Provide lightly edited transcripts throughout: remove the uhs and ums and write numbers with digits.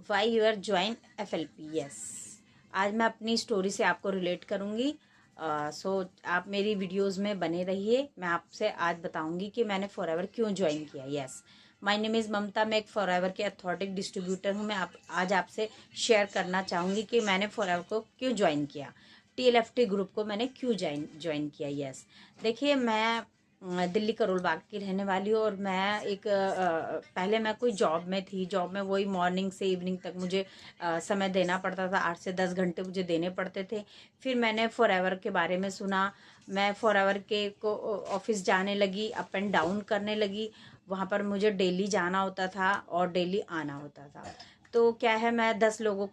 Why you're join FLP। Yes, आज मैं अपनी स्टोरी से आपको रिलेट करूँगी। सो आप मेरी वीडियोस में बने रहिए। मैं आपसे आज बताऊंगी कि मैंने फॉरएवर क्यों ज्वाइन किया। यस, माय नेम इज़ ममता। मैं एक फॉरएवर के अथॉरिटी डिस्ट्रीब्यूटर हूँ। मैं आज आपसे शेयर करना चाहूँगी कि मैंने फॉरएवर को क्यों ज्वाइन किया, TLFT ग्रुप को मैंने क्यों ज्वाइन किया। यस, देखिए, मैं दिल्ली करोल बाग की रहने वाली हूँ और मैं एक पहले मैं कोई जॉब में थी। जॉब में वही मॉर्निंग से इवनिंग तक मुझे समय देना पड़ता था। 8 से 10 घंटे मुझे देने पड़ते थे। फिर मैंने फॉरएवर के बारे में सुना। मैं फॉरएवर के को ऑफिस जाने लगी, अप एंड डाउन करने लगी। वहाँ पर मुझे डेली जाना होता था और डेली आना होता था। तो क्या है, मैं 10 लोगों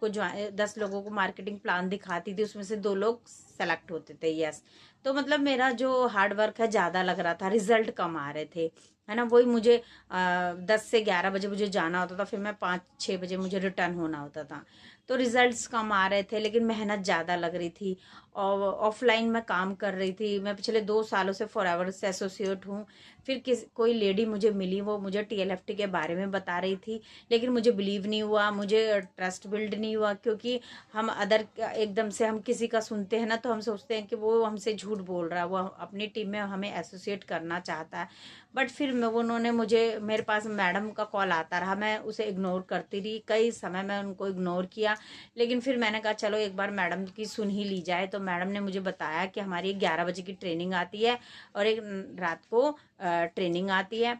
को मार्केटिंग प्लान दिखाती थी, उसमें से 2 लोग सेलेक्ट होते थे। यस, तो मतलब मेरा जो हार्ड वर्क है ज़्यादा लग रहा था, रिजल्ट कम आ रहे थे, है ना। वही मुझे 10 से 11 बजे मुझे जाना होता था, फिर मैं 5-6 बजे मुझे रिटर्न होना होता था। तो रिजल्ट्स कम आ रहे थे, लेकिन मेहनत ज़्यादा लग रही थी और ऑफलाइन में काम कर रही थी। मैं पिछले 2 सालों से फॉरएवर से एसोसिएट हूँ। फिर कोई लेडी मुझे मिली, वो मुझे TLFT के बारे में बता रही थी, लेकिन मुझे बिलीव नहीं हुआ, मुझे ट्रस्ट बिल्ड नहीं हुआ। क्योंकि हम एकदम से हम किसी का सुनते हैं ना, तो हम सोचते हैं कि वो हमसे झूठ बोल रहा है, वो अपनी टीम में हमें एसोसिएट करना चाहता है। बट फिर उन्होंने मेरे पास मैडम का कॉल आता रहा, मैं उसे इग्नोर करती रही। कई समय मैं उनको इग्नोर किया, लेकिन फिर मैंने कहा चलो एक बार मैडम की सुन ही ली जाए। तो मैडम ने मुझे बताया कि हमारी 11 बजे की ट्रेनिंग आती है और एक रात को ट्रेनिंग आती है।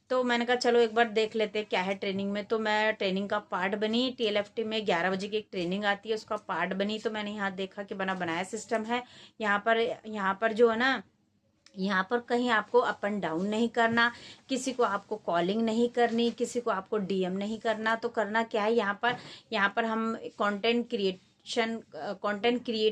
तो मैंने कहा चलो एक बार देख लेते हैं क्या है ट्रेनिंग में। तो मैं ट्रेनिंग का पार्ट बनी। TLFT में 11 बजे की एक ट्रेनिंग आती है, उसका पार्ट बनी। तो मैंने यहाँ देखा कि बना बनाया सिस्टम है। यहाँ पर जो है ना, यहाँ पर कहीं आपको अप एंड डाउन नहीं करना, किसी को आपको कॉलिंग नहीं करनी, किसी को आपको DM नहीं करना। तो करना क्या है, यहाँ पर हम कंटेंट क्रिएट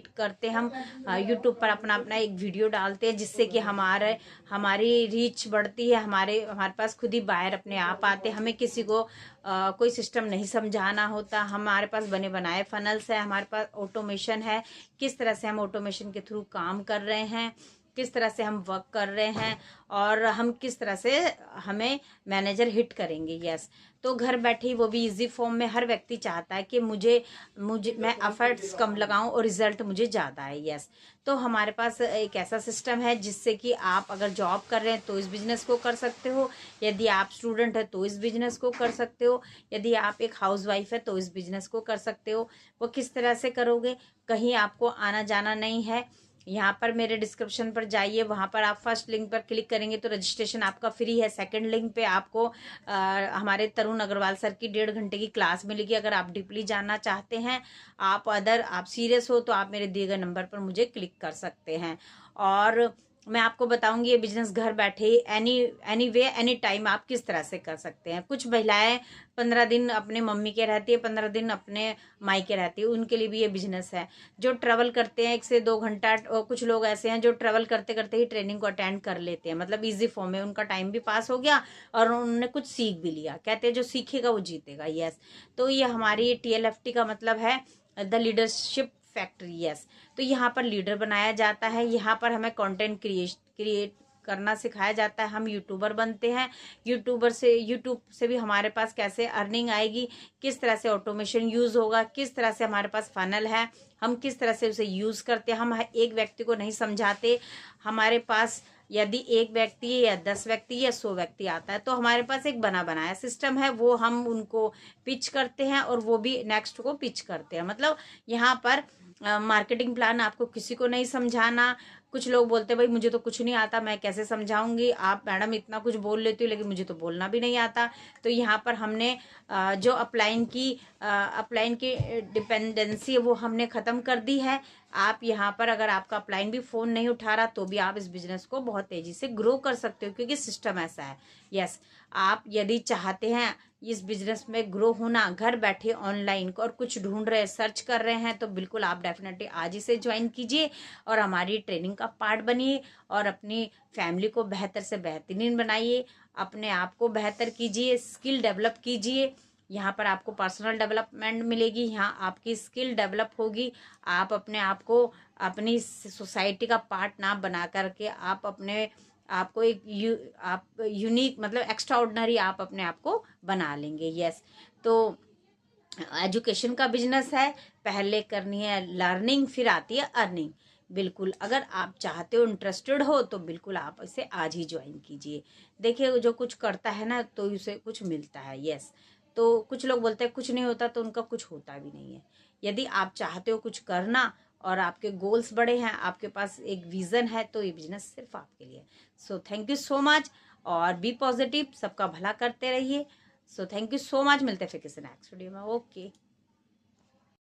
करते हैं। हम यूट्यूब पर अपना अपना एक वीडियो डालते हैं, जिससे कि हमारी रीच बढ़ती है। हमारे पास खुद ही बायर अपने आप आते हैं। हमें किसी को कोई सिस्टम नहीं समझाना होता। हमारे पास बने बनाए फनल्स है, हमारे पास ऑटोमेशन है। किस तरह से हम ऑटोमेशन के थ्रू काम कर रहे हैं, किस तरह से हम वर्क कर रहे हैं, और हम किस तरह से हमें मैनेजर हिट करेंगे। यस, तो घर बैठे ही, वो भी इजी फॉर्म में। हर व्यक्ति चाहता है कि मुझे मुझे मैं एफर्ट्स कम लगाऊं और रिजल्ट मुझे ज़्यादा है। यस, तो हमारे पास एक ऐसा सिस्टम है जिससे कि आप अगर जॉब कर रहे हैं तो इस बिजनेस को कर सकते हो, यदि आप स्टूडेंट है तो इस बिजनेस को कर सकते हो, यदि आप एक हाउस वाइफ है तो इस बिजनेस को कर सकते हो। वो किस तरह से करोगे, कहीं आपको आना जाना नहीं है। यहाँ पर मेरे डिस्क्रिप्शन पर जाइए, वहाँ पर आप फर्स्ट लिंक पर क्लिक करेंगे तो रजिस्ट्रेशन आपका फ्री है। सेकंड लिंक पे आपको हमारे तरुण अग्रवाल सर की 1.5 घंटे की क्लास मिलेगी। अगर आप डीपली जानना चाहते हैं, आप सीरियस हो, तो आप मेरे दिए गए नंबर पर मुझे क्लिक कर सकते हैं। और मैं आपको बताऊंगी ये बिजनेस घर बैठे ही एनी वे एनी टाइम आप किस तरह से कर सकते हैं। कुछ महिलाएं 15 दिन अपने मम्मी के रहती है, 15 दिन अपने मायके रहती है, उनके लिए भी ये बिजनेस है। जो ट्रेवल करते हैं 1 से 2 घंटा, कुछ लोग ऐसे हैं जो ट्रेवल करते करते ही ट्रेनिंग को अटेंड कर लेते हैं। मतलब इजी फॉर्म में उनका टाइम भी पास हो गया और उन्होंने कुछ सीख भी लिया। कहते हैं जो सीखेगा वो जीतेगा। यस, तो ये हमारी TLFT का मतलब है द लीडरशिप फैक्ट्री। यस, तो यहाँ पर लीडर बनाया जाता है। यहाँ पर हमें कंटेंट क्रिएट करना सिखाया जाता है। हम यूट्यूबर बनते हैं। यूट्यूब से भी हमारे पास कैसे अर्निंग आएगी, किस तरह से ऑटोमेशन यूज होगा, किस तरह से हमारे पास फनल है, हम किस तरह से उसे यूज करते हैं। हम एक व्यक्ति को नहीं समझाते। हमारे पास यदि एक व्यक्ति या 10 व्यक्ति या 100 व्यक्ति आता है, तो हमारे पास एक बना बनाया सिस्टम है, वो हम उनको पिच करते हैं और वो भी नेक्स्ट को पिच करते हैं। मतलब यहाँ पर मार्केटिंग प्लान आपको किसी को नहीं समझाना। कुछ लोग बोलते हैं भाई मुझे तो कुछ नहीं आता, मैं कैसे समझाऊंगी, आप मैडम इतना कुछ बोल लेती हो लेकिन मुझे तो बोलना भी नहीं आता। तो यहाँ पर हमने जो अपलाइन की डिपेंडेंसी है वो हमने ख़त्म कर दी है। आप यहाँ पर अगर आपका अपलाइन भी फ़ोन नहीं उठा रहा तो भी आप इस बिजनेस को बहुत तेज़ी से ग्रो कर सकते हो, क्योंकि सिस्टम ऐसा है। यस, आप यदि चाहते हैं इस बिजनेस में ग्रो होना, घर बैठे ऑनलाइन और कुछ ढूंढ रहे, सर्च कर रहे हैं, तो बिल्कुल आप डेफिनेटली आज ही से ज्वाइन कीजिए और हमारी ट्रेनिंग का पार्ट बनिए और अपनी फैमिली को बेहतर से बेहतरीन बनाइए, अपने आप को बेहतर कीजिए, स्किल डेवलप कीजिए। यहाँ पर आपको पर्सनल डेवलपमेंट मिलेगी, यहाँ आपकी स्किल डेवलप होगी। आप अपने आप को अपनी सोसाइटी का पार्ट ना बना करके आपको आप यूनिक मतलब एक्स्ट्रा ऑर्डिनरी आप अपने आप को बना लेंगे। यस, तो एजुकेशन का बिजनेस है, पहले करनी है लर्निंग, फिर आती है अर्निंग। बिल्कुल अगर आप चाहते हो, इंटरेस्टेड हो, तो बिल्कुल आप इसे आज ही ज्वाइन कीजिए। देखिए जो कुछ करता है ना तो उसे कुछ मिलता है। यस, तो कुछ लोग बोलते हैं कुछ नहीं होता, तो उनका कुछ होता भी नहीं है। यदि आप चाहते हो कुछ करना और आपके गोल्स बड़े हैं, आपके पास एक विजन है, तो ये बिजनेस सिर्फ आपके लिए। So thank you so much, और बी पॉजिटिव, सबका भला करते रहिए। So thank you so much, मिलते हैं फिर किसी नेक्स्ट वीडियो में। ओके।